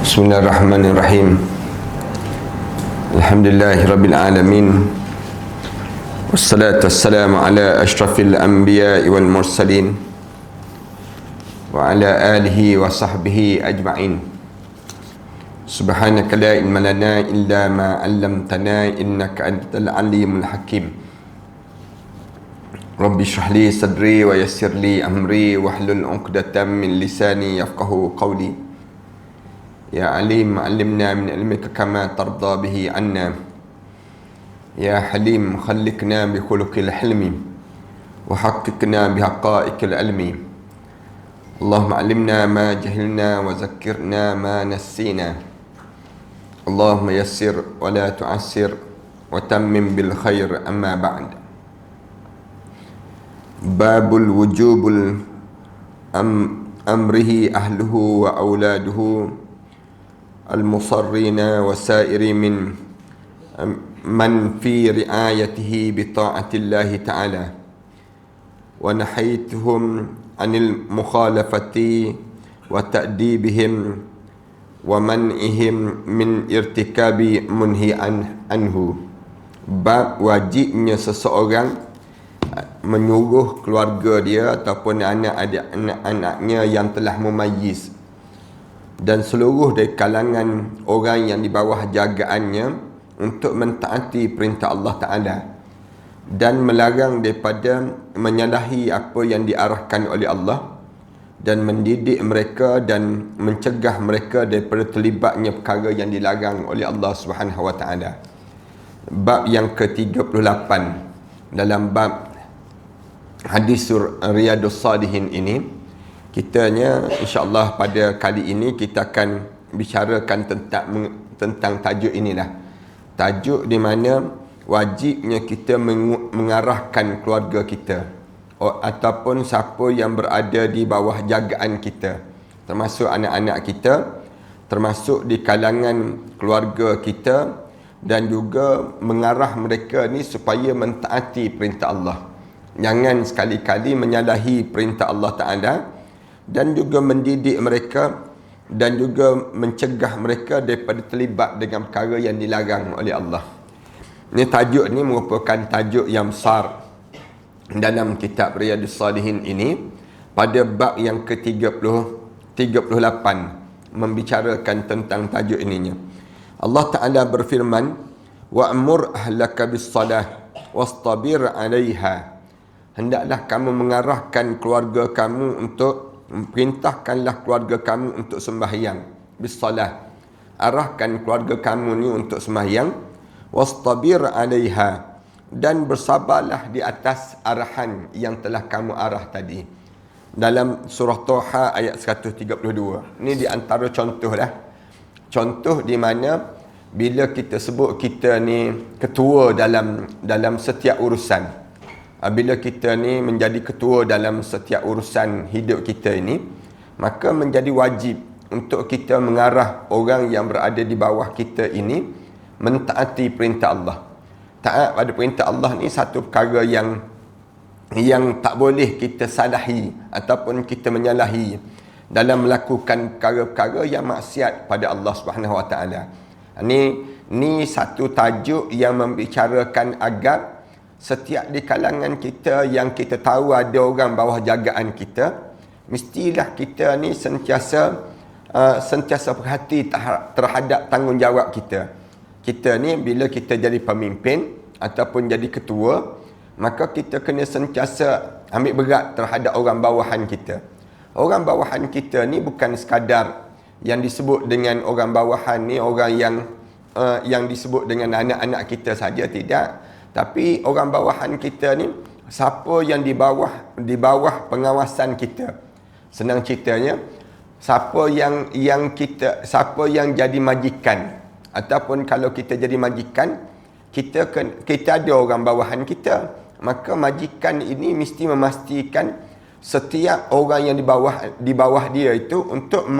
Bismillahirrahmanirrahim. Alhamdulillahirabbil alamin. Wassalatu wassalamu ala asyrafil anbiya'i wal mursalin wa ala alihi wa sahbihi ajma'in. Subhanaka la ilma lana illa ma 'allamtana innaka antal alimul hakim. Rabbi shrah li sadri wa yassir li amri wahlul 'uqdatam min lisani yafqahu qawli. Ya alim, allimna min ilmika kama tarda bihi anna. Ya halim, khallikna bi khuluqil hilmi wa haqqqiqna bi haqa'iqil ilmi. Allahumma allimna ma jahilna wa zakkirna ma nassina. Allahumma yassir wa la tu'assir wa tammim bil khair, amma ba'd. Babul wujubul amrihi ahluhu wa auladuhu al-musarrina wa sairi min man fi riayatihi bi ta'atillahi ta'ala wa nahaytuhum anil mukhalafati wa ta'dibihim wa man'ihim min irtikabi munhi'an anhu. Bab wajibnya seseorang menyuruh keluarga dia ataupun anak-anaknya yang telah mumayyiz dan seluruh dari kalangan orang yang di bawah jagaannya untuk mentaati perintah Allah Ta'ala dan melarang daripada menyalahi apa yang diarahkan oleh Allah dan mendidik mereka dan mencegah mereka daripada terlibatnya perkara yang dilarang oleh Allah Subhanahu Wa Ta'ala. Bab yang ke-38 dalam bab hadis Riyadus Salihin ini, kitanya insya-Allah pada kali ini kita akan bicarakan tentang tajuk inilah. Tajuk di mana wajibnya kita mengarahkan keluarga kita ataupun siapa yang berada di bawah jagaan kita, termasuk anak-anak kita, termasuk di kalangan keluarga kita, dan juga mengarah mereka ni supaya mentaati perintah Allah. Jangan sekali-kali menyalahi perintah Allah Ta'ala, dan juga mendidik mereka dan juga mencegah mereka daripada terlibat dengan perkara yang dilarang oleh Allah. Ini tajuk ni merupakan tajuk yang besar dalam kitab Riyadus Salihin ini, pada bab yang ke-38 membicarakan tentang tajuk ininya. Allah Ta'ala berfirman, wa'mur ahlaka bis-salah wastabir 'alaiha. Hendaklah kamu mengarahkan keluarga kamu untuk perintahkanlah keluarga kamu untuk sembahyang bis-salah. Arahkan keluarga kamu ni untuk sembahyang. Wastabir 'alaiha, dan bersabarlah di atas arahan yang telah kamu arah tadi. Dalam surah Toha ayat 132. Ini di antara contoh lah. Contoh di mana bila kita sebut kita ni ketua dalam setiap urusan. Bila kita ni menjadi ketua dalam setiap urusan hidup kita ini, maka menjadi wajib untuk kita mengarah orang yang berada di bawah kita ini mentaati perintah Allah. Taat pada perintah Allah ni satu perkara yang tak boleh kita salahi ataupun kita menyalahi dalam melakukan perkara-perkara yang maksiat pada Allah Subhanahu Wa Taala. Ni satu tajuk yang membicarakan agar setiap di kalangan kita yang kita tahu ada orang bawah jagaan kita, mestilah kita ni sentiasa perhati terhadap tanggungjawab kita. Kita ni bila kita jadi pemimpin ataupun jadi ketua, maka kita kena sentiasa ambil berat terhadap orang bawahan kita. Orang bawahan kita ni bukan sekadar yang disebut dengan orang bawahan ni orang yang disebut dengan anak-anak kita saja, tidak. Tapi orang bawahan kita ni siapa yang di bawah pengawasan kita. Senang ceritanya, siapa yang jadi majikan, ataupun kalau kita jadi majikan, kita ada orang bawahan kita, maka majikan ini mesti memastikan setiap orang yang di bawah dia itu untuk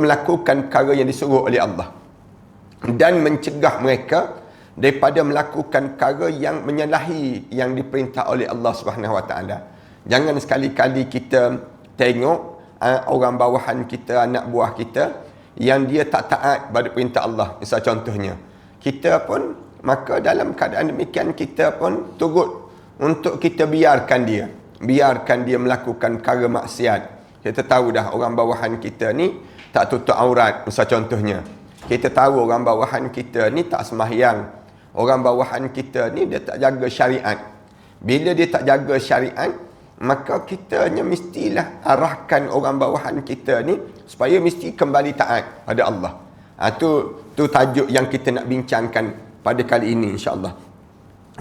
melakukan perkara yang disuruh oleh Allah dan mencegah mereka daripada melakukan perkara yang menyalahi yang diperintah oleh Allah Subhanahu Wa Taala. Jangan sekali-kali kita tengok orang bawahan kita, anak buah kita yang dia tak taat pada perintah Allah. Misal contohnya, kita pun, maka dalam keadaan demikian kita pun turut untuk kita biarkan dia melakukan perkara maksiat. Kita tahu dah orang bawahan kita ni tak tutup aurat. Misal contohnya, kita tahu orang bawahan kita ni tak sembahyang, orang bawahan kita ni dia tak jaga syariat. Bila dia tak jaga syariat, maka kitanya mestilah arahkan orang bawahan kita ni supaya mesti kembali taat pada Allah. Tu tajuk yang kita nak bincangkan pada kali ini, insya-Allah.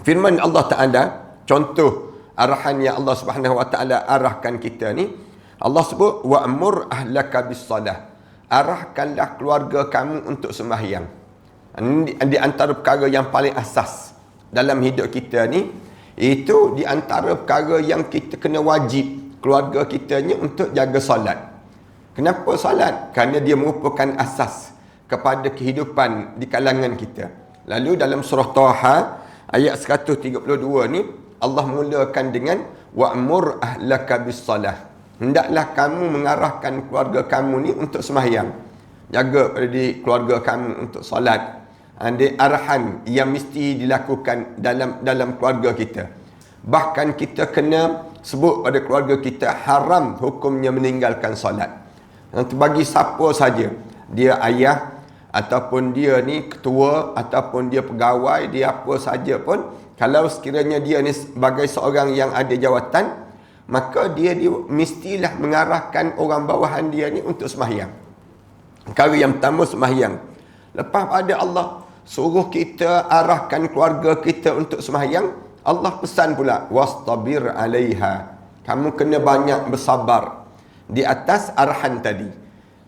Firman Allah Taala, contoh arahan yang Allah Subhanahu Wa Taala arahkan kita ni, Allah sebut wa'mur ahlaka bis-salah. Arahkanlah keluarga kamu untuk sembahyang. Ini di antara perkara yang paling asas dalam hidup kita ni. Itu di antara perkara yang kita kena wajib keluarga kitanya untuk jaga solat. Kenapa solat? Kerana dia merupakan asas kepada kehidupan di kalangan kita. Lalu dalam surah Taha ayat 132 ni, Allah mulakan dengan wa'mur ahlaka bis-salah. Hendaklah kamu mengarahkan keluarga kamu ni untuk sembahyang. Jaga pada diri keluarga kamu untuk solat. Ada arahan yang mesti dilakukan dalam keluarga kita. Bahkan kita kena sebut pada keluarga kita haram hukumnya meninggalkan solat. Bagi siapa saja, dia ayah ataupun dia ni ketua ataupun dia pegawai, dia apa saja pun, kalau sekiranya dia ni sebagai seorang yang ada jawatan, maka dia mestilah mengarahkan orang bawahan dia ni untuk sembahyang. Perkara yang pertama sembahyang. Lepas pada Allah suruh kita arahkan keluarga kita untuk sembahyang, Allah pesan pula wastabir 'alaiha. Kamu kena banyak bersabar di atas arahan tadi.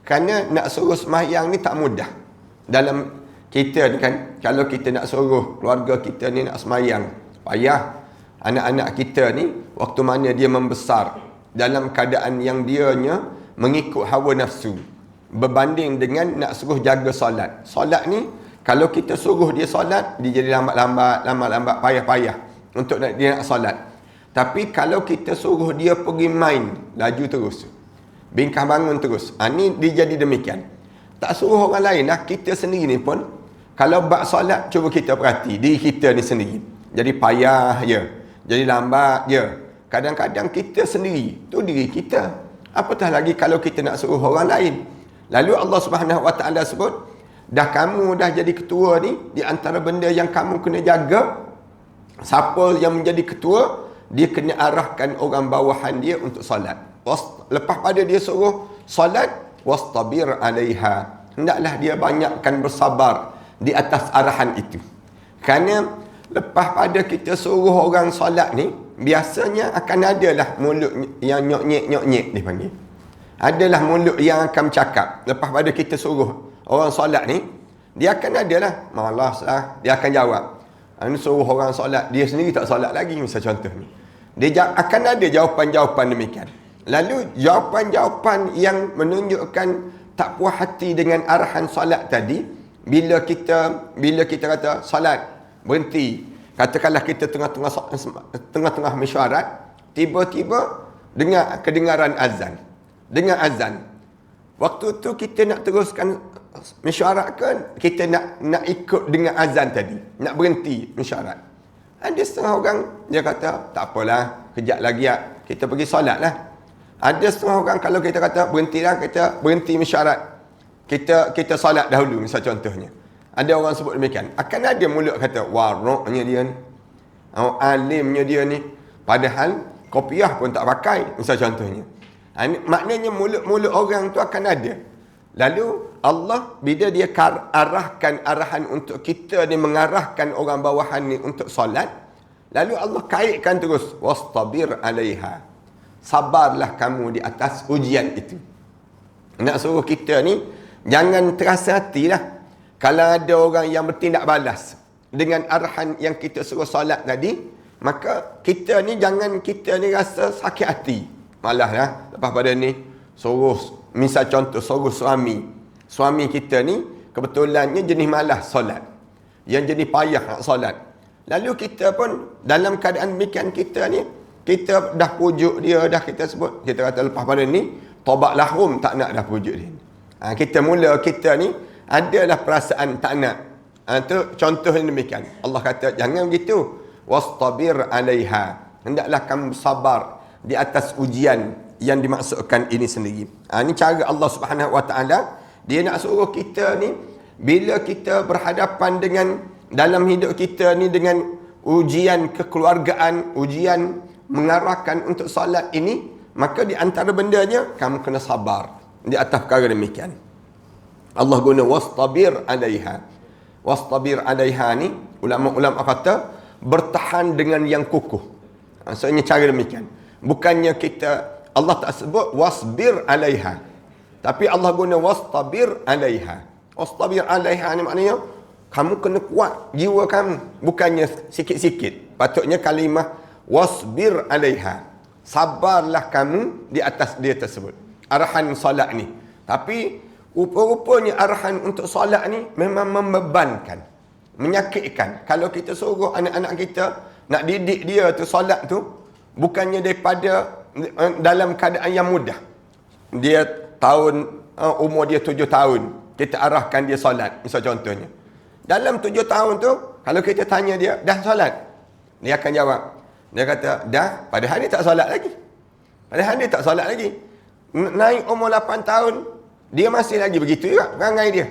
Kerana nak suruh sembahyang ni tak mudah. Dalam kita ni kan, kalau kita nak suruh keluarga kita ni nak sembahyang, payah. Anak-anak kita ni waktu mana dia membesar dalam keadaan yang dianya mengikut hawa nafsu, berbanding dengan nak suruh jaga solat. Solat ni kalau kita suruh dia solat, dia jadi lambat-lambat, payah-payah untuk dia nak solat. Tapi kalau kita suruh dia pergi main, laju terus, bingkah bangun terus, ni dia jadi demikian. Tak suruh orang lain lah, kita sendiri ni pun kalau bab solat, cuba kita perhati diri kita ni sendiri, jadi payah je, jadi lambat je. Kadang-kadang kita sendiri tu diri kita, apatah lagi kalau kita nak suruh orang lain. Lalu Allah Subhanahu Wa Taala sebut, dah kamu dah jadi ketua ni, di antara benda yang kamu kena jaga, siapa yang menjadi ketua, dia kena arahkan orang bawahan dia untuk solat. Lepas pada dia suruh solat, wastabir 'alaiha. Hendaklah dia banyakkan bersabar di atas arahan itu. Kerana lepas pada kita suruh orang solat ni, biasanya akan adalah mulut yang nyok-nyek dipanggil. Adalah mulut yang akan bercakap. Lepas pada kita suruh orang solat ni, dia akan adalah malas lah, dia akan jawab. Suruh orang solat, dia sendiri tak solat lagi, misal contoh ni. Dia akan ada jawapan-jawapan demikian. Lalu jawapan-jawapan yang menunjukkan tak puas hati dengan arahan solat tadi, bila kita kata solat berhenti, katakanlah kita tengah mesyuarat, tiba-tiba dengar kedengaran azan. Dengar azan. Waktu tu kita nak teruskan mesyuarat ke, kita nak ikut dengan azan tadi, nak berhenti mesyuarat. Ada setengah orang dia kata tak apalah, kejap lagi kita pergi solat lah. Ada setengah orang kalau kita kata berhentilah, kita berhenti mesyuarat, kita solat dahulu, misal contohnya. Ada orang sebut demikian. Akan ada mulut kata waroknya dia ni, alimnya dia ni, padahal kopiah pun tak pakai, misal contohnya. Maknanya mulut-mulut orang tu akan ada. Lalu Allah bila dia arahkan arahan untuk kita ni, mengarahkan orang bawahan ni untuk solat, lalu Allah kaitkan terus wastabir 'alaiha. Sabarlah kamu di atas ujian itu. Nak suruh kita ni jangan terasa hatilah kalau ada orang yang bertindak balas dengan arahan yang kita suruh solat tadi, maka kita ni jangan kita ni rasa sakit hati. Malah lah lepas pada ni suruh, misal contoh suruh suami kita ni kebetulannya jenis malas solat, yang jenis payah nak solat. Lalu kita pun dalam keadaan demikian, kita ni kita dah pujuk dia, dah kita sebut, kita kata lepas pada ni taubat lahum, tak nak dah pujuk dia. Kita mula kita ni adalah perasaan tak nak. Tu contohnya demikian. Allah kata jangan begitu. Wastabir 'alaiha. Hendaklah kamu sabar di atas ujian yang dimaksudkan ini sendiri. Ini cara Allah Subhanahu Wa Taala. Dia nak suruh kita ni bila kita berhadapan dengan dalam hidup kita ni dengan ujian kekeluargaan, ujian mengarahkan untuk solat ini, maka di antara bendanya kamu kena sabar di atas perkara demikian. Allah guna wastabir 'alaiha. Wastabir 'alaiha ni ulama-ulama kata bertahan dengan yang kukuh. Maksudnya cara demikian. Bukannya kita Allah tak sebut wasbir 'alaiha. Tapi Allah guna wastabir 'alaiha. Wastabir 'alaiha ni maknanya kamu kena kuat jiwa kamu, bukannya sikit-sikit. Patutnya kalimah wasbir 'alaiha. Sabarlah kamu di atas dia tersebut. Arahan solat ni. Tapi rupa-rupanya arahan untuk solat ni memang membebankan, menyakitkan. Kalau kita suruh anak-anak kita nak didik dia tu solat tu, bukannya daripada dalam keadaan yang mudah. Dia umur dia 7 tahun, kita arahkan dia solat, misal contohnya. Dalam 7 tahun tu, kalau kita tanya dia, dah solat? Dia akan jawab. Dia kata, dah, padahal dia tak solat lagi. Padahal dia tak solat lagi. Naik umur 8 tahun, dia masih lagi begitu juga perangai dia.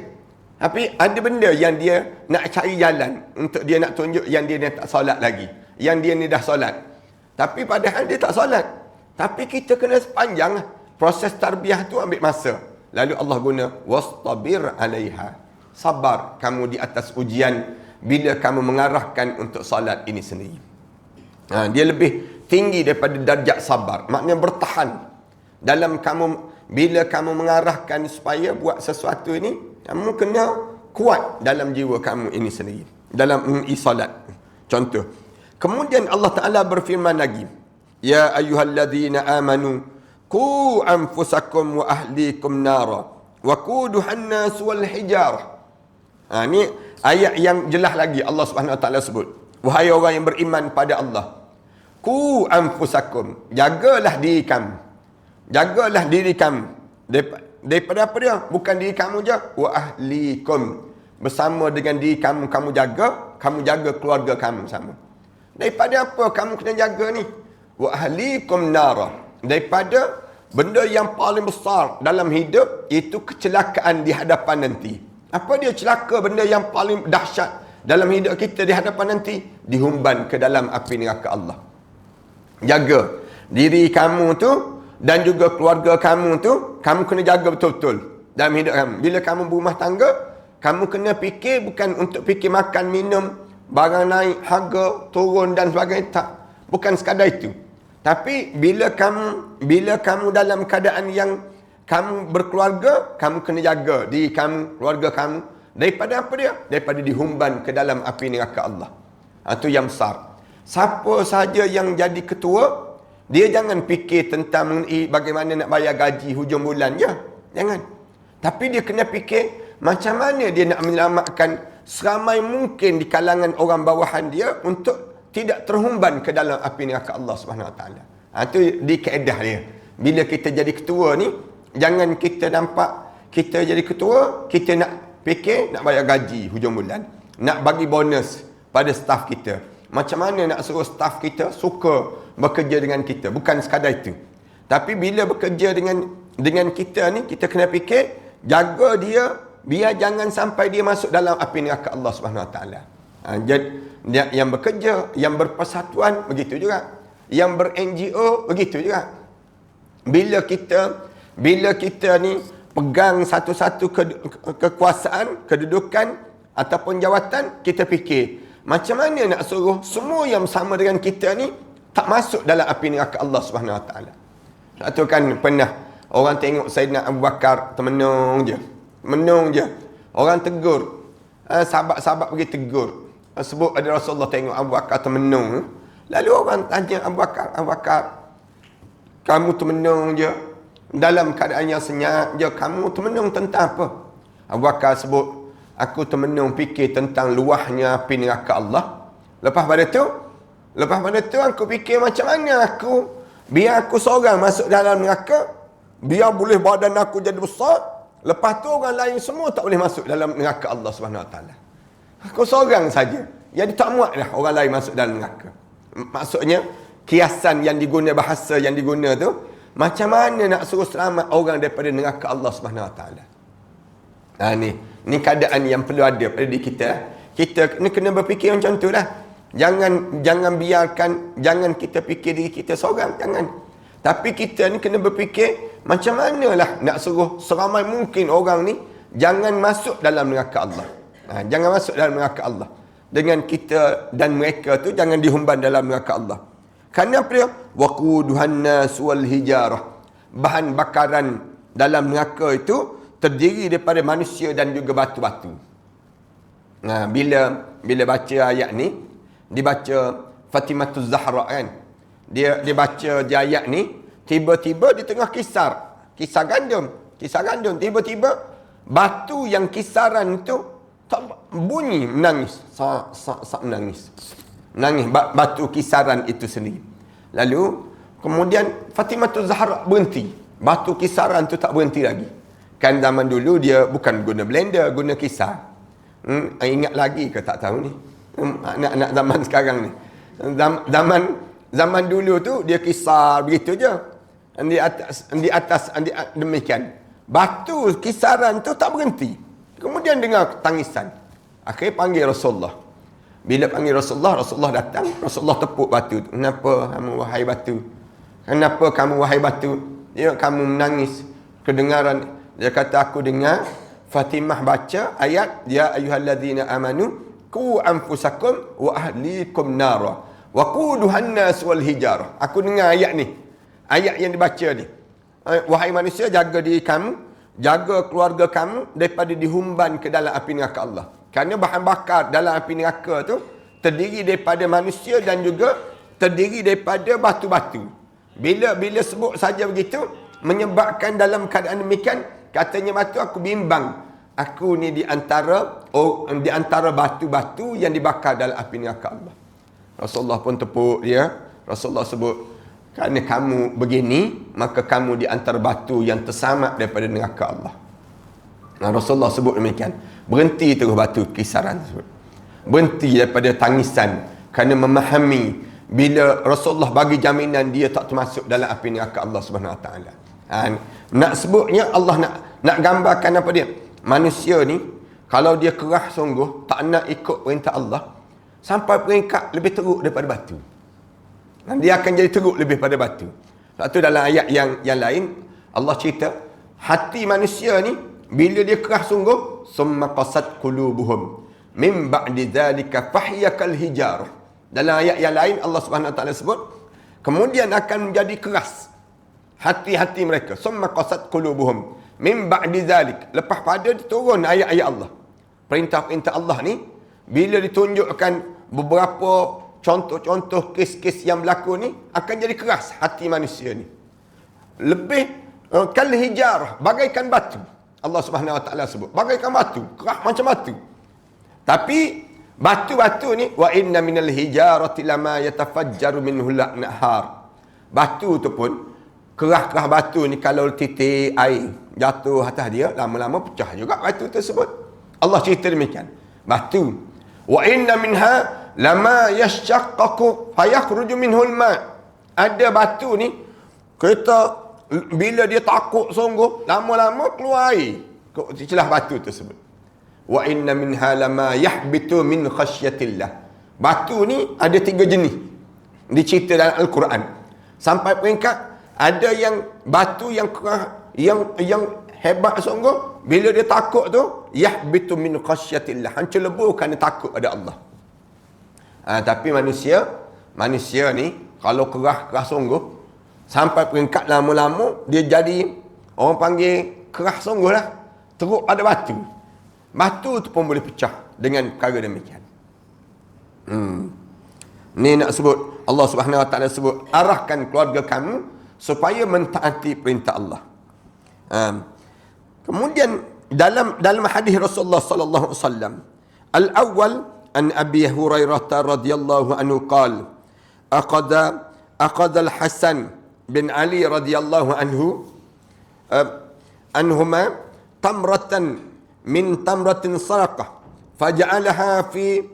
Tapi ada benda yang dia nak cari jalan untuk dia nak tunjuk yang dia tak solat lagi. Yang dia ni dah solat. Tapi padahal dia tak solat. Tapi kita kena sepanjang proses tarbiyah tu ambil masa. Lalu Allah guna wastabir 'alaiha. Sabar kamu di atas ujian bila kamu mengarahkan untuk solat ini sendiri. Dia lebih tinggi daripada darjat sabar. Maknanya bertahan dalam kamu. Bila kamu mengarahkan supaya buat sesuatu ini, kamu kena kuat dalam jiwa kamu ini sendiri. Dalam solat. Contoh. Kemudian Allah Ta'ala berfirman lagi. Ya ayyuhalladzina amanu qu anfusakum wa ahlikum nara wa quduhan nas wal hijarah. Ini ayat yang jelas lagi Allah Subhanahu Wa Ta'ala sebut. Wahai orang yang beriman pada Allah. Qu anfusakum. Jagalah diri kamu. Jagalah diri kamu. Daripada apa dia? Bukan diri kamu je. Wa ahlikum. Bersama dengan diri kamu, kamu jaga keluarga kamu sama. Daripada apa kamu kena jaga ni? Wa ahlikum nara. Daripada benda yang paling besar dalam hidup, itu kecelakaan di hadapan nanti. Apa dia celaka benda yang paling dahsyat dalam hidup kita di hadapan nanti? Dihumban ke dalam api neraka Allah. Jaga diri kamu tu dan juga keluarga kamu tu, kamu kena jaga betul-betul dalam hidup kamu. Bila kamu berumah tangga, kamu kena fikir bukan untuk fikir makan, minum, barang naik, harga, turun dan sebagainya. Tak. Bukan sekadar itu. Tapi bila kamu dalam keadaan yang kamu berkeluarga, kamu kena jaga diri kamu, keluarga kamu. Daripada apa dia? Daripada dihumban ke dalam api neraka Allah. Itu yang besar. Siapa sahaja yang jadi ketua, dia jangan fikir tentang mengenai bagaimana nak bayar gaji hujung bulan je. Jangan. Tapi dia kena fikir macam mana dia nak menyelamatkan seramai mungkin di kalangan orang bawahan dia untuk tidak terhumban ke dalam api neraka Allah Subhanahu Wa Taala. Itu di kaedah dia. Bila kita jadi ketua ni, jangan kita nampak kita jadi ketua, kita nak fikir nak bayar gaji hujung bulan, nak bagi bonus pada staf kita. Macam mana nak suruh staf kita suka bekerja dengan kita. Bukan sekadar itu. Tapi bila bekerja dengan kita ni, kita kena fikir, jaga dia, biar jangan sampai dia masuk dalam api neraka Allah Subhanahu Wa Taala. Jadi yang bekerja, yang berpersatuan, begitu juga. Yang ber-NGO, begitu juga. Bila kita ni pegang satu-satu kekuasaan, kedudukan ataupun jawatan, kita fikir macam mana nak suruh semua yang sama dengan kita ni tak masuk dalam api neraka Allah Subhanahu Wa Taala. Satu kan pernah orang tengok Saidina Abu Bakar termenung je. Menung je. Orang tegur. Sahabat-sahabat pergi tegur. Sebut ada Rasulullah tengok Abu Bakar termenung. Lalu orang tanya Abu Bakar, kamu termenung je dalam keadaan yang senyap je, kamu termenung tentang apa? Abu Bakar sebut, aku termenung fikir tentang luahnya api neraka Allah. Lepas pada tu aku fikir macam mana biar aku seorang masuk dalam neraka, biar boleh badan aku jadi besar, Lepas tu orang lain semua tak boleh masuk dalam neraka Allah Subhanahu Wa Taala. Kau seorang saja. Jadi tak muat dah orang lain masuk dalam neraka. Maksudnya kiasan yang diguna, bahasa yang diguna tu, macam mana nak suruh selamat orang daripada neraka Allah Subhanahu Wa Taala. Ni keadaan yang perlu ada pada diri kita. Kita ni kena berfikir macam tu lah. Jangan biarkan, jangan kita fikir diri kita seorang, jangan. Tapi kita ni kena berfikir macam manalah nak suruh seramai mungkin orang ni jangan masuk dalam neraka Allah. Jangan masuk dalam neraka Allah. Dengan kita dan mereka tu jangan dihumban dalam neraka Allah. Kerana apa dia? Waquduhan nas wal hijarah. Bahan bakaran dalam neraka itu terdiri daripada manusia dan juga batu-batu. Bila baca ayat ni, dibaca Fatimatuz Zahra kan. Dia baca di ayat ni, tiba-tiba di tengah kisar gandum, tiba-tiba batu yang kisaran tu tak bunyi menangis, menangis batu kisaran itu sendiri. Lalu kemudian Fatimatuz Zahra berhenti, batu kisaran tu tak berhenti lagi. Kan zaman dulu dia bukan guna blender, guna kisar. Ingat lagi ke tak tahu ni anak-anak zaman sekarang ni. Zaman dulu tu dia kisar begitu je. Di atas demikian. Batu kisaran tu tak berhenti. Kemudian dengar tangisan. Akhirnya panggil Rasulullah. Bila panggil Rasulullah datang. Rasulullah tepuk batu tu. Kenapa kamu wahai batu? Kenapa kamu wahai batu? Ya, kamu menangis. Kedengaran. Dia kata aku dengar Fatimah baca ayat ya ayyuhallazina amanu qu anfusakum wa ahlikum nara wa quduhan nas wal hijarah. Aku dengar ayat ni. Ayat yang dibaca ni. Wahai manusia, jaga diri kamu, jaga keluarga kamu daripada dihumban ke dalam api neraka Allah. Kerana bahan bakar dalam api neraka tu terdiri daripada manusia dan juga terdiri daripada batu-batu. Bila sebut saja begitu menyebabkan dalam keadaan demikian, katanya batu, aku bimbang. Aku ni di antara batu-batu yang dibakar dalam api neraka Allah. Rasulullah pun tepuk dia. Rasulullah sebut, kerana kamu begini, maka kamu di antara batu yang tersamat daripada neraka Allah. Rasulullah sebut demikian. Berhenti terus batu kisaran tersebut. Berhenti daripada tangisan. Kerana memahami bila Rasulullah bagi jaminan dia tak termasuk dalam api neraka Allah Subhanahu Wa Taala. Nak sebutnya Allah nak gambarkan apa dia? Manusia ni kalau dia kerah sungguh tak nak ikut perintah Allah sampai peringkat lebih teruk daripada batu. Dia akan jadi teruk lebih pada batu. Sebab tu dalam ayat yang lain Allah cerita hati manusia ni bila dia kerah sungguh summa qasat qulubuhum min ba'di dzalika fahyakal hijarah. Dalam ayat yang lain Allah Subhanahu Wa Taala sebut kemudian akan menjadi keras hati-hati mereka. Summa qasat qulubuhum min ba'di zalik. Lepas pada diturun ayat-ayat Allah. Perintah-perintah Allah ni bila ditunjukkan beberapa contoh-contoh kes-kes yang berlaku ni akan jadi keras hati manusia ni. Lebih kal hijarah, bagaikan batu. Allah Subhanahu Wa Taala sebut bagaikan batu, keras macam batu. Tapi batu-batu ni wa inna minal hijarati lama yatafajjaru minhu al-nahar. Batu tu pun kerah-kerah batu ni kalau titik air jatuh atas dia, lama-lama pecah juga batu tersebut. Allah cerita demikian. Batu. Wa inna minha lama yashaqqaqu fayakhruju minhu al-ma'. Ada batu ni kita bila dia takut sungguh, lama-lama keluar air ke celah batu tersebut. Wa inna minha lama yahbitu min khasyatillah. Batu ni ada 3 jenis. Dicerita dalam Al-Quran. Sampai peringkat ada yang batu yang kerah yang hebat sungguh, bila dia takut tu yahbitu min khasyatillah, hancur lebur kerana takut pada Allah. Tapi manusia ni kalau kerah sungguh sampai peringkat lama-lama dia jadi orang panggil kerah sungguh lah, teruk pada batu. Batu tu pun boleh pecah dengan perkara demikian. Ni nak sebut Allah Subhanahu Wa Taala sebut arahkan keluarga kamu supaya mentaati perintah Allah. Kemudian dalam hadis Rasulullah sallallahu alaihi wasallam, al-awwal an Abi Hurairah radhiyallahu anhu qala aqada al-Hasan bin Ali radhiyallahu anhuma tamratan min tamratin sadaqah faja'alaha fi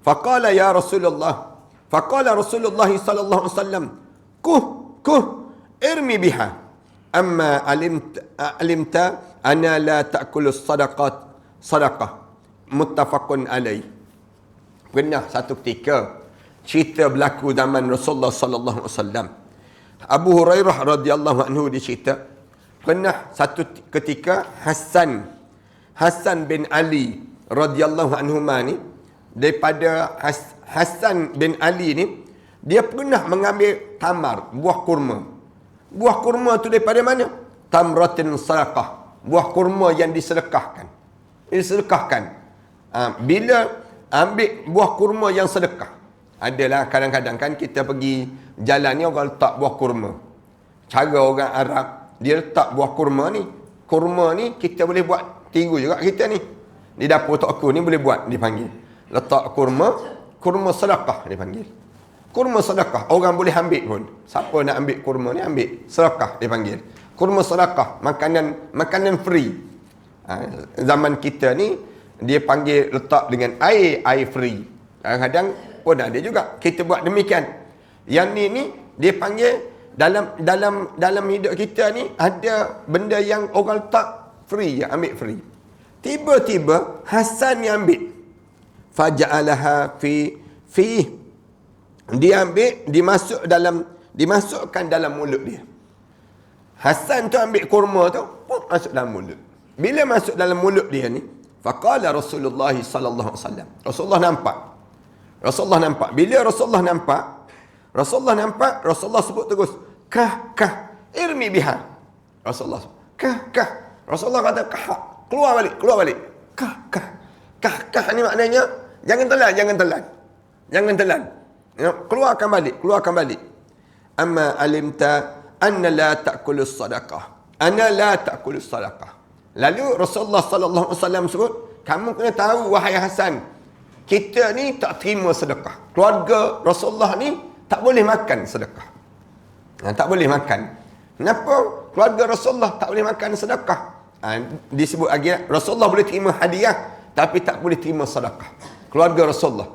faqala ya Rasulullah sallallahu alaihi wasallam kuh irmi biha amma alimta ana la ta'kulu sadaqah muttafaqun alaih. Pernah satu ketika cerita berlaku zaman Rasulullah sallallahu alaihi wasallam. Abu Hurairah radhiyallahu anhu dia cerita, pernah satu ketika Hasan bin Ali radhiyallahu anhuma ni, daripada Hasan bin Ali ni, dia pernah mengambil tamar, buah kurma. Buah kurma tu daripada mana? Tamratin sadaqah. Buah kurma yang disedekahkan. Bila ambil buah kurma yang sedekah, adalah kadang-kadang kan kita pergi jalan ni, orang letak buah kurma. Cara orang Arab, dia letak buah kurma ni. Kurma ni kita boleh buat tiru juga kita ni. Di dapur tok aku ni boleh buat, dipanggil. Letak kurma sedekah dipanggil. Kurma sedekah, orang boleh ambil pun. Siapa nak ambil kurma ni, ambil. Sedekah dipanggil. Kurma sedekah, makanan free. Zaman kita ni, dia panggil letak dengan air free. Kadang-kadang pun ada juga kita buat demikian. Yang ni dia panggil dalam hidup kita ni ada benda yang orang letak free, ambil free. Tiba-tiba Hasan yang ambil. Faja'alaha fi dia ambil, dimasukkan dalam mulut dia. Hasan tu ambil kurma tu, masuk dalam mulut. Bila masuk dalam mulut dia ni, faqala Rasulullah sallallahu alaihi wasallam. Rasulullah nampak. Bila Rasulullah nampak, Rasulullah sebut terus, kah, irmi biha. Rasulullah Rasulullah kata, keluar balik. Kah ni maknanya, jangan telan. Keluarkan balik. Amma alimta anna la ta'kulu sadaqah. Lalu Rasulullah sallallahu alaihi wasallam sebut, kamu kena tahu wahai Hasan, kita ni tak terima sedekah. Keluarga Rasulullah ni tak boleh makan sedekah. Tak boleh makan. Kenapa keluarga Rasulullah tak boleh makan sedekah? Disebut lagi, Rasulullah boleh terima hadiah tapi tak boleh terima sedekah. Keluarga Rasulullah.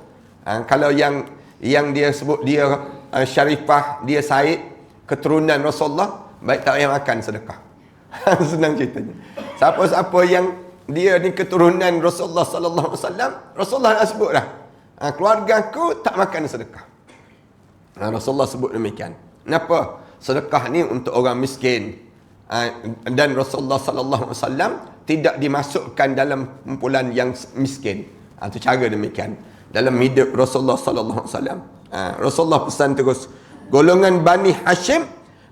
Kalau yang dia sebut dia Syarifah, dia Said, keturunan Rasulullah, baik tak payah makan sedekah. Senang ceritanya. Siapa-siapa yang dia ni keturunan Rasulullah sallallahu alaihi wasallam, Rasulullah dah sebut dah. Keluarga aku tak makan sedekah. Rasulullah sebut demikian. Kenapa? Sedekah ni untuk orang miskin. Dan Rasulullah sallallahu alaihi wasallam tidak dimasukkan dalam kumpulan yang miskin. Itu cara demikian. Dalam hidup Rasulullah sallallahu alaihi wasallam. Rasulullah pesan terus, golongan Bani Hashim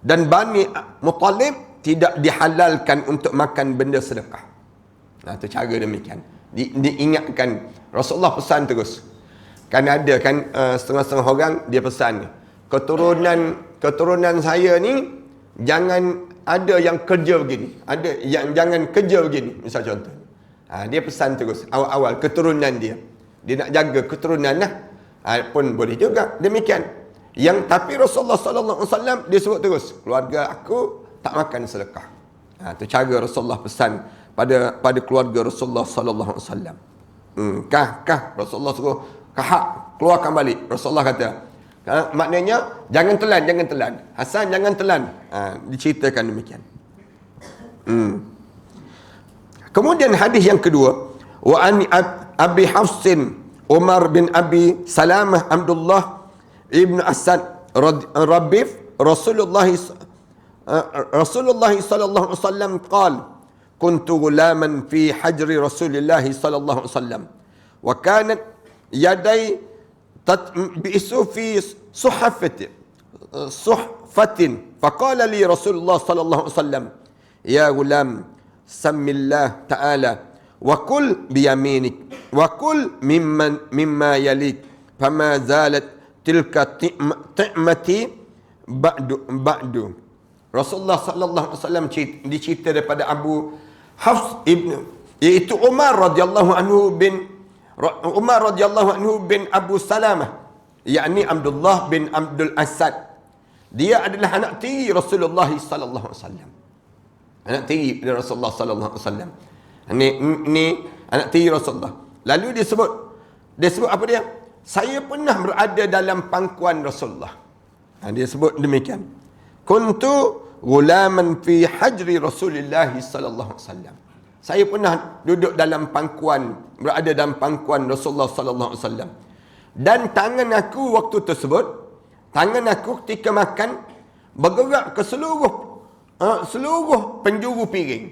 dan Bani Muttalib tidak dihalalkan untuk makan benda sedekah. Itu cara demikian. Diingatkan. Rasulullah pesan terus. Kan ada kan setengah-setengah orang dia pesan ni, keturunan saya ni jangan ada yang kerja begini, ada yang jangan kerja begini, misal contoh. Dia pesan terus awal-awal keturunan dia nak jaga keturunan lah. Pun boleh juga demikian. Tapi Rasulullah sallallahu alaihi wasallam dia sebut terus, keluarga aku tak makan sedekah. Itu cara Rasulullah pesan pada keluarga Rasulullah sallallahu alaihi wasallam. Kah Rasulullah suruh keluarkan balik. Rasulullah kata, maknanya jangan telan. Hasan jangan telan. Diceritakan demikian. Kemudian hadis yang kedua, wa an Abi Hafsin Umar bin Abi Salamah Abdullah ibn Asad Rabif Rasulullah sallallahu alaihi wasallam qala kuntu gulaman fi hajri Rasulillah sallallahu alaihi wasallam wa kanat yaday tatbisu fi suhfatin faqala li Rasulullah sallallahu alaihi wasallam ya gulam samillah ta'ala wa kul biyaminik wa kul mimma yalik fama zalat tilka ti'mati ba'du. Rasulullah sallallahu alaihi wasallam dicerita daripada Abu Hafs iaitu Umar radhiyallahu anhu bin Abu Salamah, yakni Abdullah bin Abdul Asad. Dia adalah anak tiri Rasulullah sallallahu alaihi wasallam. Anak tiri dari Rasulullah sallallahu alaihi wasallam. Ni anak tiri Rasulullah. Lalu dia sebut apa dia? Saya pernah berada dalam pangkuan Rasulullah. Dia sebut demikian. Kuntu gulaman fi hajri Rasulullah sallallahu alaihi wasallam. Saya pernah duduk dalam pangkuan, berada dalam pangkuan Rasulullah sallallahu alaihi wasallam. Dan tangan aku waktu tersebut, tangan aku ketika makan bergerak ke seluruh penjuru piring.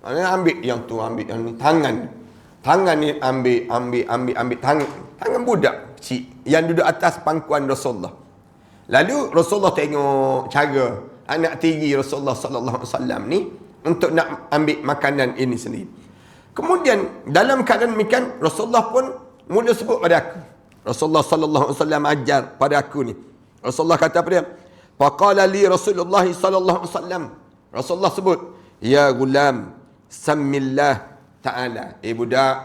Ambil yang tu, ambil yang ni, tangan ni ambil tangan budak kecil yang duduk atas pangkuan Rasulullah. Lalu Rasulullah tengok cara anak tiri Rasulullah sallallahu alaihi wasallam ni untuk nak ambil makanan ini sendiri. Kemudian dalam keadaan demikian Rasulullah pun mula sebut pada aku. Rasulullah sallallahu alaihi wasallam ajar pada aku ni. Rasulullah kata apa dia? Faqala li Rasulullah sallallahu alaihi wasallam. Rasulullah sebut, ya gulam, sammillah ta'ala. Budak,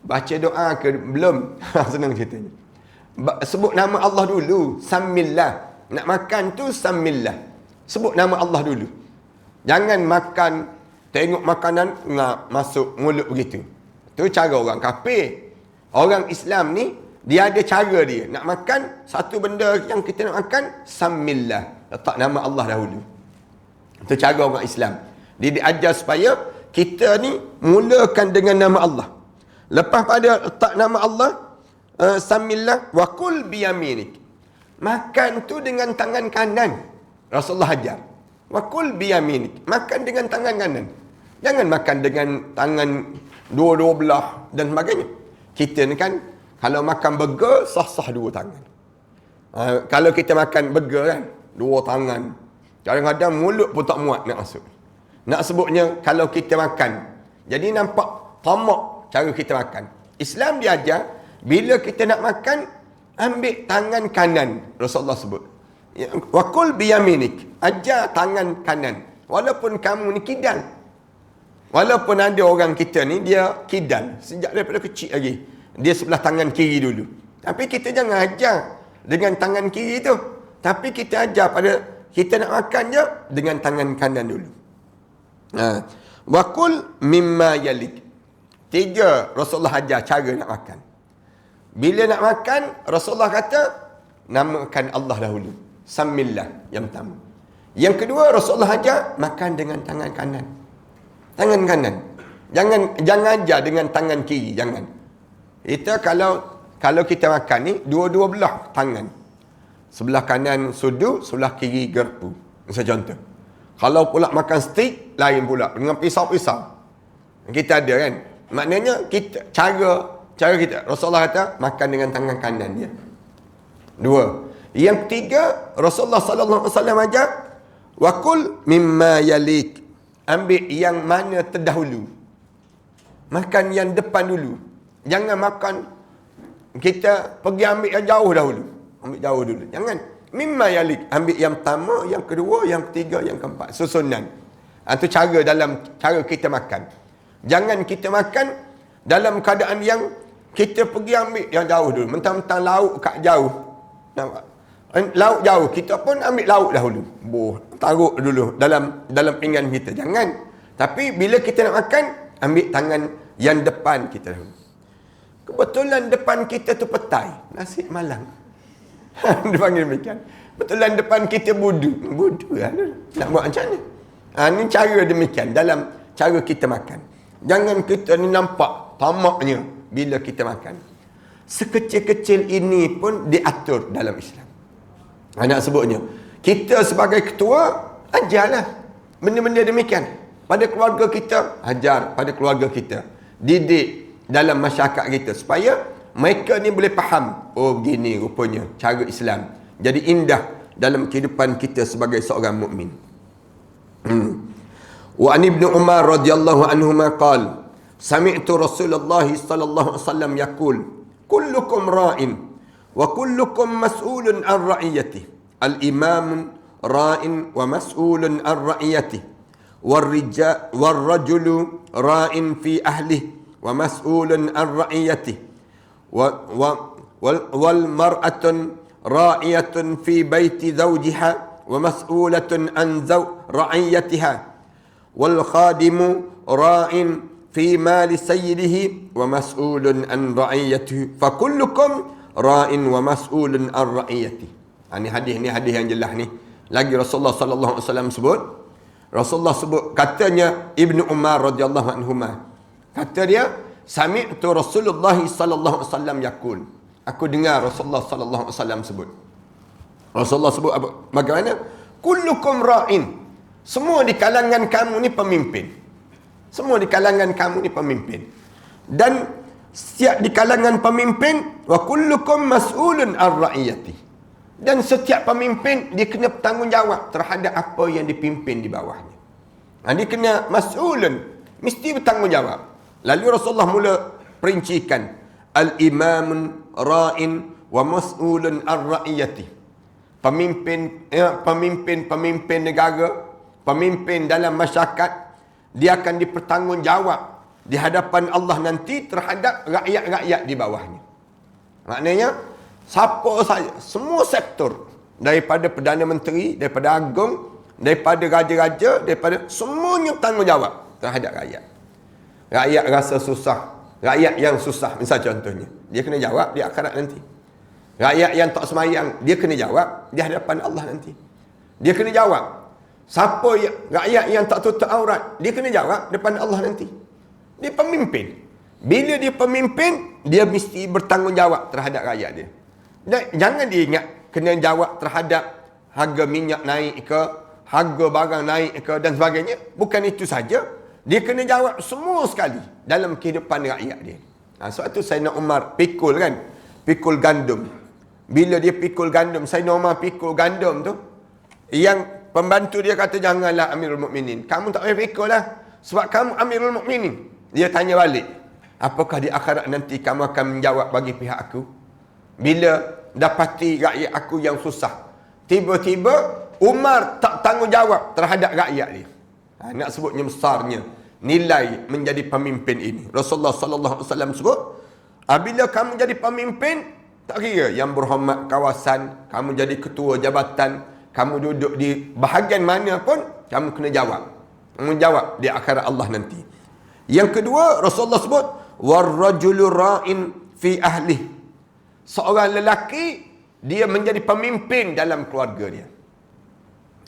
baca doa ke belum? Senang ceritanya. Sebut nama Allah dulu, sammillah. Nak makan tu sammillah. Sebut nama Allah dulu. Jangan makan, tengok makanan, nak masuk mulut begitu. Tu cara orang kafir. Orang Islam ni, dia ada cara dia. Nak makan, satu benda yang kita nak makan, sammillah. Letak nama Allah dahulu. Itu cara orang Islam. Dia diajar supaya kita ni mulakan dengan nama Allah. Lepas pada letak nama Allah, sammillah wa kul biyaminik. Makan tu dengan tangan kanan. Rasulullah ajar. Wa kul biyaminik. Makan dengan tangan kanan. Jangan makan dengan tangan dua-dua belah dan sebagainya. Kita ni kan, kalau makan burger, sah-sah dua tangan. Kalau kita makan burger kan, dua tangan. Kadang-kadang mulut pun tak muat nak masuk. Nak sebutnya, kalau kita makan. Jadi nampak tamak cara kita makan. Islam dia ajar, bila kita nak makan, ambil tangan kanan. Rasulullah sebut. Wakul biyaminik. Ajar tangan kanan. Walaupun kamu ni kidal. Walaupun ada orang kita ni, dia kidal. Sejak daripada kecil lagi. Dia sebelah tangan kiri dulu. Tapi kita jangan ajar dengan tangan kiri tu. Tapi kita ajar pada, kita nak makan je dengan tangan kanan dulu. Wakul mimma yalik. 3, Rasulullah ajar cara nak makan. Bila nak makan, Rasulullah kata, namakan Allah dahulu. Sammillah yang pertama. Yang kedua, Rasulullah ajar makan dengan tangan kanan. Tangan kanan. Jangan ajar dengan tangan kiri, jangan. Kita kalau kita makan ni, dua-dua belah tangan. Sebelah kanan sudu, sebelah kiri gerpu. Misal contoh. Kalau pula makan steak, lain pula. Dengan pisau-pisau. Kita ada kan. Maknanya, cara kita. Rasulullah kata, makan dengan tangan kanan dia. 2. Yang ketiga, Rasulullah sallallahu alaihi wasallam ajar, wakul mimma yalik. Ambil yang mana terdahulu. Makan yang depan dulu. Jangan makan, kita pergi ambil yang jauh dahulu. Ambil jauh dulu. Jangan. Mimma yalik. Ambil yang pertama, yang kedua, yang ketiga, yang keempat. Susunan. Itu cara dalam cara kita makan. Jangan kita makan dalam keadaan yang kita pergi ambil yang jauh dulu. Mentang-mentang lauk kat jauh. Nampak? Lauk jauh, kita pun ambil lauk dahulu. Taruh dulu dalam pinggan kita. Jangan. Tapi bila kita nak makan, ambil tangan yang depan kita dahulu. Kebetulan depan kita tu petai. Nasi malang. Dia panggil demikian. Kebetulan depan kita budu. Budu lah. Nak buat macam mana? Ini cara demikian dalam cara kita makan. Jangan kita ni nampak tamaknya bila kita makan. Sekecil-kecil ini pun diatur dalam Islam. Nak sebutnya, kita sebagai ketua, ajarlah benda-benda demikian. Pada keluarga kita, ajar pada keluarga kita. Didik dalam masyarakat kita. Supaya mereka ni boleh faham. Oh, begini rupanya cara Islam. Jadi indah dalam kehidupan kita sebagai seorang mukmin. Wa an Ibnu Umar radhiyallahu anhuma qala sami'tu Rasulullah sallallahu alaihi wasallam yaqul kullukum ra'in wa kullukum mas'ulun an ra'iyatihi al-imam ra'in wa mas'ulun an ra'iyatihi war-rajulu ra'in fi ahlihi wa mas'ulun an ra'iyatihi wal mar'atun ra'iyatun fi baiti zawjiha wa mas'ulatun an ra'iyatiha wal khadimu ra'in fi mali sayyidihi wa mas'ulun an ra'iyatihi fa kullukum ra'in wa mas'ulun an ra'iyatihi. Ini hadis yang jelas ni. Lagi Rasulullah sallallahu alaihi wasallam sebut, Rasulullah sebut, katanya Ibnu Umar radhiyallahu anhuma, kata dia, sami'tu Rasulullah sallallahu alaihi wasallam yaqul, aku dengar Rasulullah sallallahu alaihi wasallam sebut. Rasulullah sebut apa? Bagaimana? Kullukum ra'in. Semua di kalangan kamu ni pemimpin. Semua di kalangan kamu ni pemimpin. Dan setiap di kalangan pemimpin, wa kullukum mas'ulun ar ra'iyati. Dan setiap pemimpin dia kena bertanggungjawab terhadap apa yang dipimpin di bawahnya. Dia kena mas'ulun, mesti bertanggungjawab. Lalu Rasulullah mula perincikan, al-imamun ra'in wa mas'ulun ar-ra'iyati. Pemimpin negara, pemimpin dalam masyarakat, dia akan dipertanggungjawab di hadapan Allah nanti terhadap rakyat-rakyat di bawahnya. Maknanya siapa saja, semua sektor, daripada Perdana Menteri, daripada Agung, daripada Raja-Raja, daripada semuanya bertanggungjawab terhadap rakyat. Rakyat rasa susah, rakyat yang susah, misal contohnya, dia kena jawab di akhirat nanti. Rakyat yang tak semayang, dia kena jawab di hadapan Allah nanti. Dia kena jawab. Siapa rakyat yang tak tutup aurat, dia kena jawab depan Allah nanti. Dia pemimpin. Bila dia pemimpin, dia mesti bertanggungjawab terhadap rakyat dia. Dan jangan dia ingat kena jawab terhadap harga minyak naik ke, harga barang naik ke dan sebagainya. Bukan itu saja. Dia kena jawab semua sekali dalam kehidupan rakyat dia. Sebab tu Sayyidina Umar pikul kan, pikul gandum. Bila dia pikul gandum, Sayyidina Umar pikul gandum tu, yang pembantu dia kata, janganlah Amirul Mukminin, kamu tak boleh pikul lah, sebab kamu Amirul Mukminin. Dia tanya balik, apakah di akhirat nanti kamu akan menjawab bagi pihak aku? Bila dapati rakyat aku yang susah, tiba-tiba Umar tak tanggungjawab terhadap rakyat dia. Nak sebutnya besarnya nilai menjadi pemimpin ini. Rasulullah sallallahu alaihi wasallam sebut, apabila kamu jadi pemimpin, tak kira yang berhormat kawasan, kamu jadi ketua jabatan, kamu duduk di bahagian mana pun, kamu kena jawab. Menjawab di akhirat Allah nanti. Yang kedua, Rasulullah sebut, warrajulu ra'in fi ahlihi. Seorang lelaki, dia menjadi pemimpin dalam keluarga dia.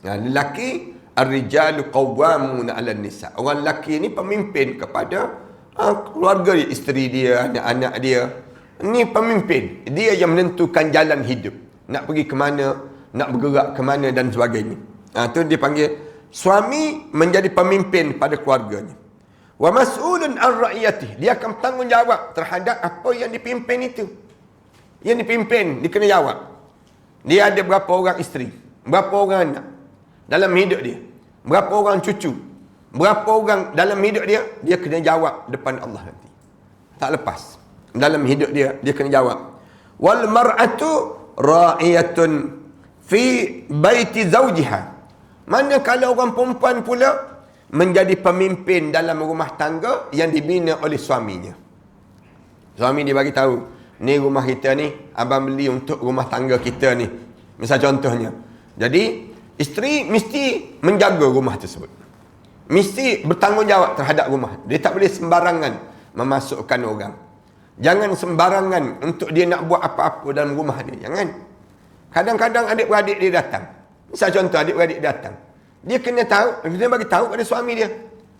Lelaki, ar-rijalu qawwamuna 'alan nisa. Orang lelaki ni pemimpin kepada keluarga dia, isteri dia, anak-anak dia. Ni pemimpin. Dia yang menentukan jalan hidup. Nak pergi ke mana, nak bergerak ke mana dan sebagainya. Itu dia panggil suami menjadi pemimpin pada keluarganya. Wa mas'ulun an ra'iyatihi. Dia akan bertanggungjawab terhadap apa yang dipimpin itu. Yang dipimpin, dia kena jawab. Dia ada berapa orang isteri, berapa orang anak dalam hidup dia, berapa orang cucu, berapa orang dalam hidup dia, dia kena jawab depan Allah nanti. Tak lepas. Dalam hidup dia, dia kena jawab. Wal mar'atu ra'iyatun fi baiti zawjiha. Manakala orang perempuan pula menjadi pemimpin dalam rumah tangga yang dibina oleh suaminya. Suami dia bagi tahu, ni rumah kita ni, abang beli untuk rumah tangga kita ni. Misal contohnya. Jadi, isteri mesti menjaga rumah tersebut. Mesti bertanggungjawab terhadap rumah. Dia tak boleh sembarangan memasukkan orang. Jangan sembarangan untuk dia nak buat apa-apa dalam rumah dia. Jangan. Kadang-kadang adik-beradik dia datang. Misal contoh, adik-beradik datang. Dia kena tahu, dia bagi tahu pada suami dia.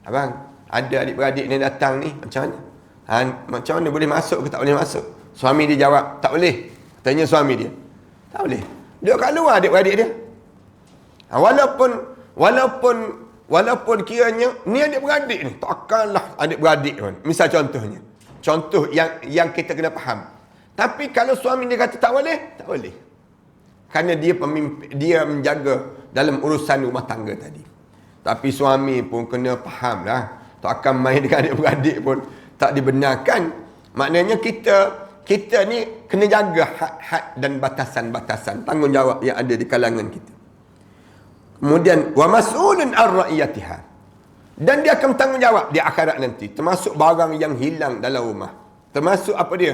Abang, ada adik-beradik ni datang ni, macam mana? Macam mana, boleh masuk ke tak boleh masuk? Suami dia jawab, tak boleh. Tanya suami dia, tak boleh. Dia kat luar adik-beradik dia. Walaupun kiranya ni adik-beradik ni, takkanlah adik-beradik pun. Misal contohnya. Contoh yang kita kena faham. Tapi kalau suami dia kata tak boleh, tak boleh. Kerana dia pemimpin, dia menjaga dalam urusan rumah tangga tadi. Tapi suami pun kena faham lah. Tak akan main dengan adik-beradik pun tak dibenarkan. Maknanya kita ni kena jaga had-had dan batasan-batasan tanggungjawab yang ada di kalangan kita. Kemudian wa mas'ulun ar ra'iyatiha. Dan dia akan bertanggungjawab di akhirat nanti, termasuk barang yang hilang dalam rumah. Termasuk apa dia?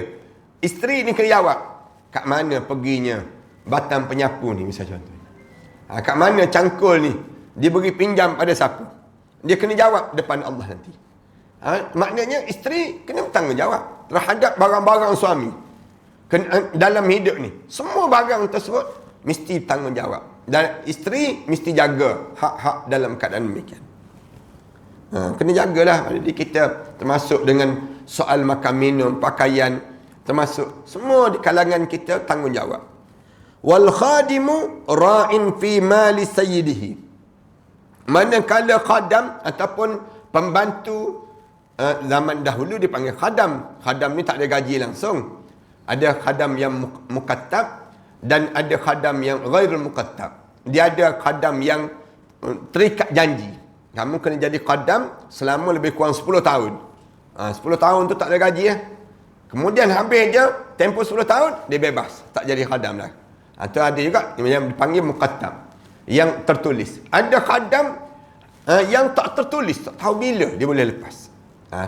Isteri ni kena jawab, kat mana perginya batang penyapu ni, misal contoh. Kat mana cangkul ni diberi pinjam pada siapa? Dia kena jawab depan Allah nanti. Maknanya isteri kena bertanggungjawab terhadap barang-barang suami. Dalam hidup ni, semua barang tersebut mesti tanggungjawab. Dan isteri mesti jaga hak-hak dalam keadaan demikian. Kena jagalah. Jadi kita termasuk dengan soal makan minum, pakaian, termasuk semua di kalangan kita tanggungjawab. Wal khadimu ra'in fi mali sayyidihi. Manakala khadam ataupun pembantu, zaman dahulu dipanggil khadam. Khadam ni tak ada gaji langsung. Ada khadam yang mukattab dan ada khadam yang ghairul mukattab. Dia ada khadam yang terikat janji. Kamu kena jadi khadam selama lebih kurang 10 tahun. 10 tahun tu tak ada gaji ya. Kemudian habis je tempoh 10 tahun dia bebas, tak jadi khadam dah. Atau ada juga yang dipanggil mukattab, yang tertulis. Ada khadam yang tak tertulis, tak tahu bila dia boleh lepas.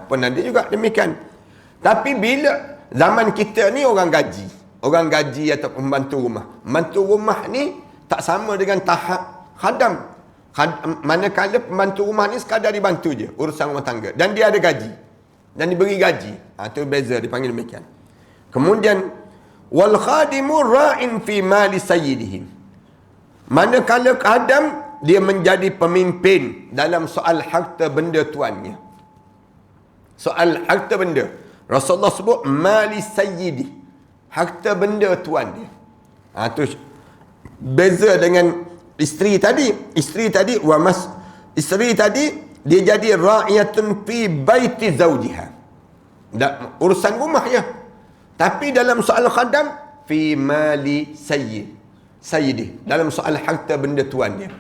Pun ada juga demikian. Tapi bila zaman kita ni orang gaji atau pembantu rumah. Pembantu rumah ni tak sama dengan tahap khadam. Manakala pembantu rumah ni sekadar dibantu je urusan rumah tangga dan dia ada gaji dan diberi gaji. Itu beza, dipanggil demikian. Kemudian wal khadimu ra'in fi mali sayyidihi. Manakala khadam dia menjadi pemimpin dalam soal harta benda tuannya. Soal harta benda. Rasulullah sebut mali sayyidi, harta benda tuan dia. Itu beza dengan isteri tadi. Isteri tadi dia jadi ra'iyatun fi baiti zawjiha. Urusan rumah ya. Tapi dalam soal khadam fi mali sayyidi, dalam soal harta benda tuan dia.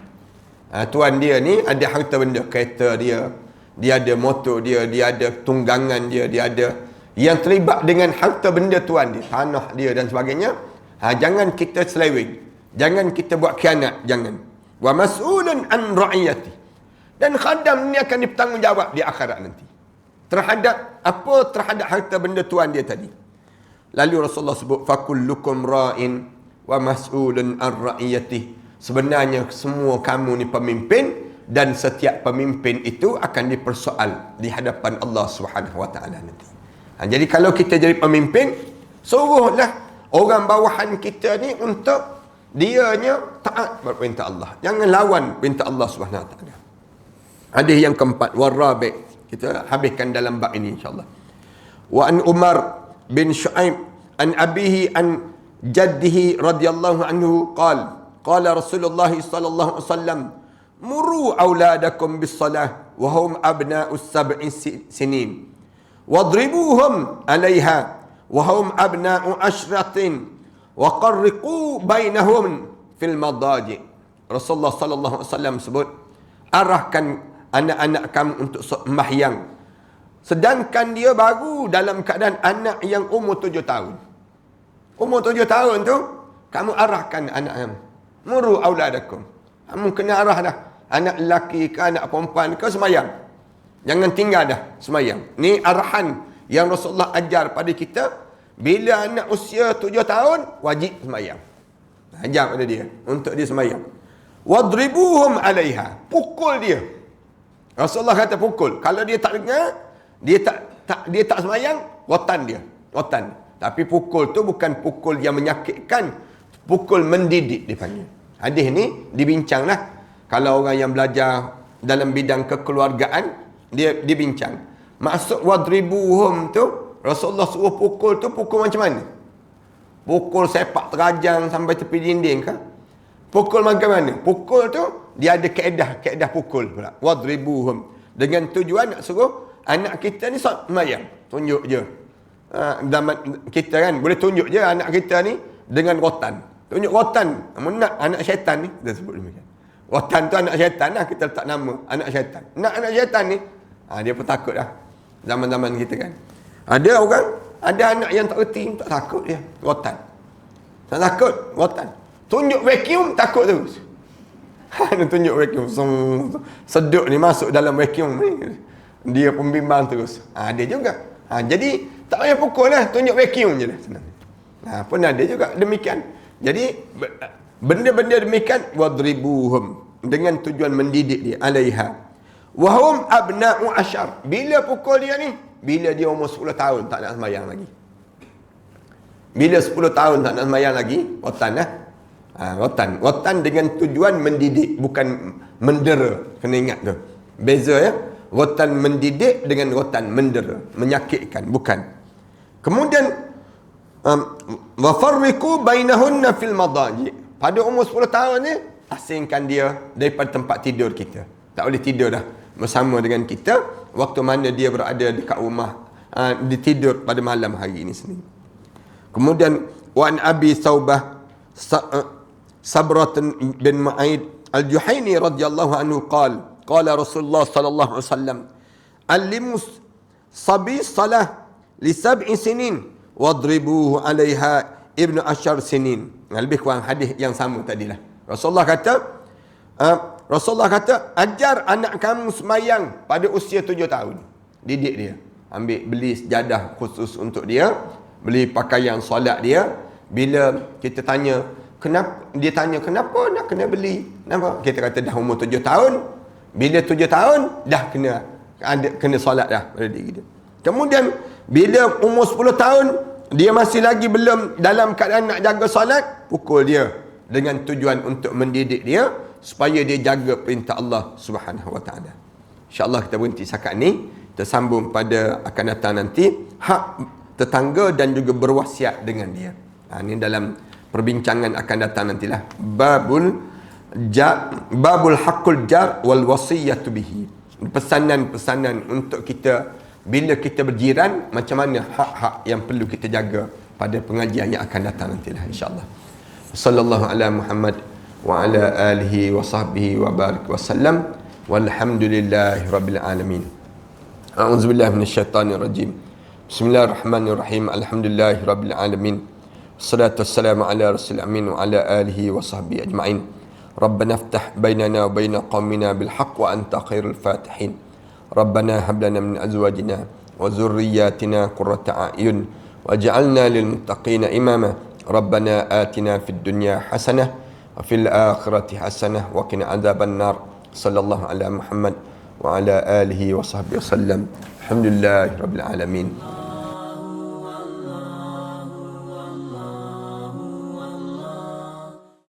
Tuan dia ni ada harta benda, kereta dia ada motor dia ada tunggangan dia ada yang terlibat dengan harta benda tuan dia, tanah dia dan sebagainya. Jangan kita seleweng, jangan kita buat khianat, jangan. Wa mas'ulun an ra'iyati. Dan khadam ni akan dipertanggungjawab di akhirat nanti terhadap harta benda tuan dia tadi. Lalu Rasulullah sebut fakullukum ra'in wa mas'ulun an ra'iyati. Sebenarnya semua kamu ni pemimpin dan setiap pemimpin itu akan dipersoal di hadapan Allah Subhanahu wa taala nanti. Jadi kalau kita jadi pemimpin, suruhlah orang bawahan kita ni untuk dianya taat perintah Allah. Jangan lawan perintah Allah Subhanahu wa taala. Hadis yang keempat, warabi. Kita habiskan dalam bab ini insya-Allah. Wa an Umar bin Shu'aib an abihi an jaddihi radhiyallahu anhu qala Rasulullah sallallahu alaihi wasallam muru auladakum bis salah wa hum abna'us sab'i sinin wadribuhum 'alayha wa hum abna'u ashratin wa qarriqu bainahum fil madaji. Rasulullah sallallahu alaihi wasallam sebut, arahkan anak-anak kamu untuk sembahyang sedangkan dia baru dalam keadaan anak yang umur 7 tahun. Umur 7 tahun tu kamu arahkan anak kamu. Muru auladakum. Kamu kena arah dah. Anak lelaki ke anak perempuan ke sembahyang. Jangan tinggal dah sembahyang. Ni arahan yang Rasulullah ajar pada kita. Bila anak usia 7 tahun wajib sembahyang. Ajar pada dia untuk dia sembahyang. Wadribuhum 'alaiha. Pukul dia. Rasulullah kata pukul. Kalau dia tak dengar, dia tak sembahyang, watan dia. Watan. Tapi pukul tu bukan pukul yang menyakitkan, pukul mendidik dipanggil. Hadis ni dibincanglah. Kalau orang yang belajar dalam bidang kekeluargaan, dia dibincang. Maksud wadribuhum tu, Rasulullah suruh pukul tu pukul macam mana? Pukul sepak terajang sampai tepi dinding ke? Pukul macam mana? Pukul tu dia ada kaedah pukul pula. Wadribuhum. Dengan tujuan nak suruh anak kita ni sembahyang. Tunjuk je. Zaman kita kan boleh tunjuk je anak kita ni dengan rotan. Tunjuk rotan. Nak anak syaitan ni, kita sebut demikian. Rotan tu anak syaitan lah, kita letak nama anak syaitan. Nak anak syaitan ni, dia pun takut dah. Zaman-zaman kita kan. Ada orang, ada anak yang tak reti, tak takut dia. Rotan. Tak takut, rotan. Tunjuk vacuum, takut terus. Tunjuk vacuum. Seduk ni masuk dalam vacuum ni. Dia pembimbang terus. Dia juga. Jadi, tak payah pukul lah. Tunjuk vacuum je lah. Senang. Pun ada juga demikian. Jadi, benda-benda demikian, wadribuhum. Dengan tujuan mendidik dia. Alaiha. Wahum abna'u asyar. Bila pukul dia ni? Bila dia umur 10 tahun tak nak sembahyang lagi. Bila 10 tahun tak nak sembahyang lagi, rotan lah. Rotan. Rotan dengan tujuan mendidik, bukan mendera. Kena ingat tu. Beza ya. Rotan mendidik dengan rotan mendera. Menyakitkan, bukan. Kemudian, wafarriku bainahunna fil madaji. Pada umur 10 tahun ni, asingkan dia daripada tempat tidur kita. Tak boleh tidur dah bersama dengan kita waktu mana dia berada dekat rumah, dia tidur pada malam hari ini sendiri. Kemudian Wan Abi Saubah Sabrat bin Ma'id Al-Juhayni radhiyallahu anhu qala Rasulullah sallallahu alaihi wasallam allimus sabi salah li 7 sinin wadribuhu 'alaiha ibnu asyar sinin. Lebih kurang hadis yang sama tadilah. Rasulullah kata ajar anak kamu semayang pada usia 7 tahun. Didik dia. Beli sejadah khusus untuk dia, beli pakaian solat dia. Bila kita tanya, dia tanya kenapa nak kena beli? Kenapa? Kita kata dah umur 7 tahun. Bila 7 tahun dah kena solat dah pada diri dia. Kemudian bila umur 10 tahun dia masih lagi belum dalam keadaan nak jaga solat, pukul dia dengan tujuan untuk mendidik dia supaya dia jaga perintah Allah Subhanahu Wa Taala. InsyaAllah kita berhenti setakat ni. Kita sambung pada akan datang nanti hak tetangga dan juga berwasiat dengan dia. Ini dalam perbincangan akan datang nantilah. Babul haqqul jar wal wasiyatu bihi. Pesanan-pesanan untuk kita bila kita berjiran, macam mana hak-hak yang perlu kita jaga pada pengajian yang akan datang nantilah insya-Allah. Sallallahu ala Muhammad wa ala alihi wa sahbihi wa barik wa sallam walhamdulillahi rabbil alamin. A'udzubillahi minasyaitonir rajim. Bismillahirrahmanirrahim. Alhamdulillahi rabbil alamin. Wassalatu wassalamu ala rasulil amin wa ala alihi wa sahbihi ajma'in. Rabbana iftah bainana wa baina qaumina bil haqq wa anta khairul fatihin. Rabbana hab lana min azwajina wa dhurriyyatina qurrata a'yun waj'alna lil muttaqina imama. Rabbana atina fid dunya hasanah wa fil akhirati hasanah wa qina adzaban nar. Sallallahu ala Muhammad wa ala alihi wa sahbihi wasallam. Alhamdulillahirabbil alamin.